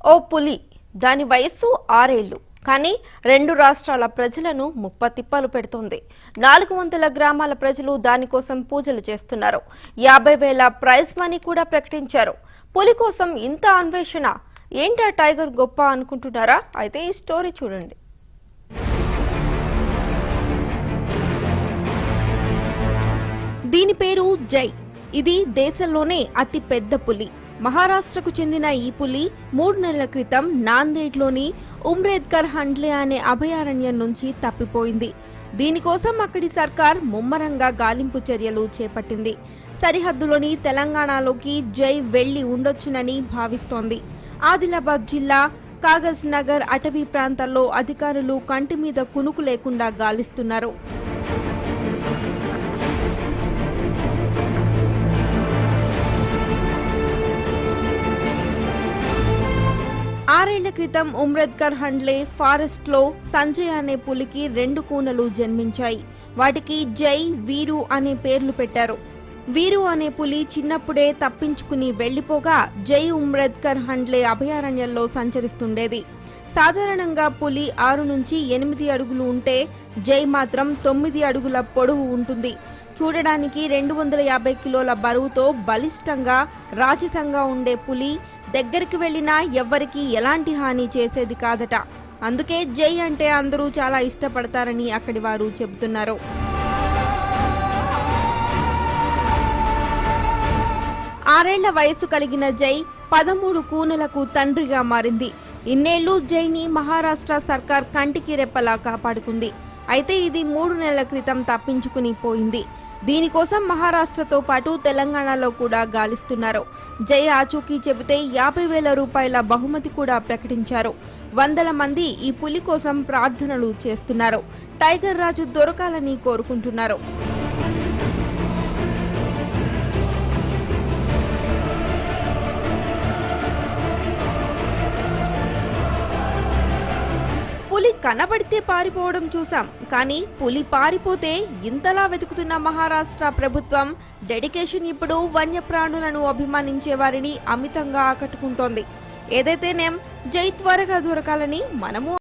ఓ పులి, దాని వయస్సు 6 ఏళ్లు. కానీ 2 రాష్ట్రాల ప్రజలను ముప్పతిప్పలు పెడుతోంది. 400 గ్రామాల ప్రజలు దానికోసం పూజలు చేస్తున్నారు. 50,000 ప్రైజ్ మనీ కూడా ప్రకటించారు. పులి కోసం ఇంత అన్వేషణ ఏంటా టైగర్ గొప్ప అనుకుంటున్నారా? అయితే ఈ స్టోరీ చూడండి. దీని పేరు జై. ఇది దేశంలోనే అతి పెద్ద పులి. మహారాష్ట్రకు చెందిన ఈ పులి 3 నెలల క్రితం నాందేడ్లోని ఉమ్రేద్కర్ హండ్లే అనే అభయారణ్యం నుంచి తప్పిపోయింది. దీనికోసం అక్కడి సర్కార్ ముమ్మరంగా గాలింపు చర్యలు చేపట్టింది. సరిహద్దులోని తెలంగాణలోకి జై వెళ్లి ఉండొచ్చునని భావిస్తోంది. ఆదిలాబాద్ జిల్లా కాగజ్ నగర్ అటవీ ప్రాంతాల్లో అధికారులు కంటి మీద కునుకు లేకుండా గాలిస్తున్నారు. ఆరేళ్ల క్రితం ఉమ్రేద్కర్ హండ్లే ఫారెస్ట్ లో సంజయ్ అనే పులికి 2 కూనలు జన్మించాయి. వాటికి జై, వీరు అనే పేర్లు పెట్టారు. వీరు అనే పులి చిన్నప్పుడే తప్పించుకుని వెళ్లిపోగా జై ఉమ్రేద్కర్ హండ్లే అభయారణ్యంలో సంచరిస్తుండేది. సాధారణంగా పులి 6 నుంచి 8 అడుగులు ఉంటే జై మాత్రం 9 అడుగుల పొడవు ఉంటుంది. చూడడానికి 250 కిలోల బరువుతో బలిష్టంగా రాజసంగా ఉండే పులి దగ్గరికి వెళ్లినా ఎవ్వరికీ ఎలాంటి హాని చేసేది కాదట. అందుకే జై అంటే అందరూ చాలా ఇష్టపడతారని అక్కడి వారు చెబుతున్నారు. ఆరేళ్ల వయసు కలిగిన జై 13 కూనలకు తండ్రిగా మారింది. ఇన్నేళ్లు జైని మహారాష్ట్ర సర్కార్ కంటికి రెప్పలా కాపాడుకుంది. అయితే ఇది 3 నెలల క్రితం తప్పించుకుని పోయింది. దీనికోసం మహారాష్ట్రతో పాటు తెలంగాణలో కూడా గాలిస్తున్నారు. జై ఆచూకీ చెబితే 50,000 రూపాయల బహుమతి కూడా ప్రకటించారు. వందల మంది ఈ పులి కోసం ప్రార్థనలు చేస్తున్నారు. టైగర్ రాజు దొరకాలని కోరుకుంటున్నారు. పులి కనబడితే పారిపోవడం చూసాం, కానీ పులి పారిపోతే ఇంతలా వెతుకుతున్న మహారాష్ట్ర ప్రభుత్వం డెడికేషన్ ఇప్పుడు వన్యప్రాణులను అభిమానించే వారిని అమితంగా ఆకట్టుకుంటోంది. ఏదైతేనేం జై త్వరగా దొరకాలని మనము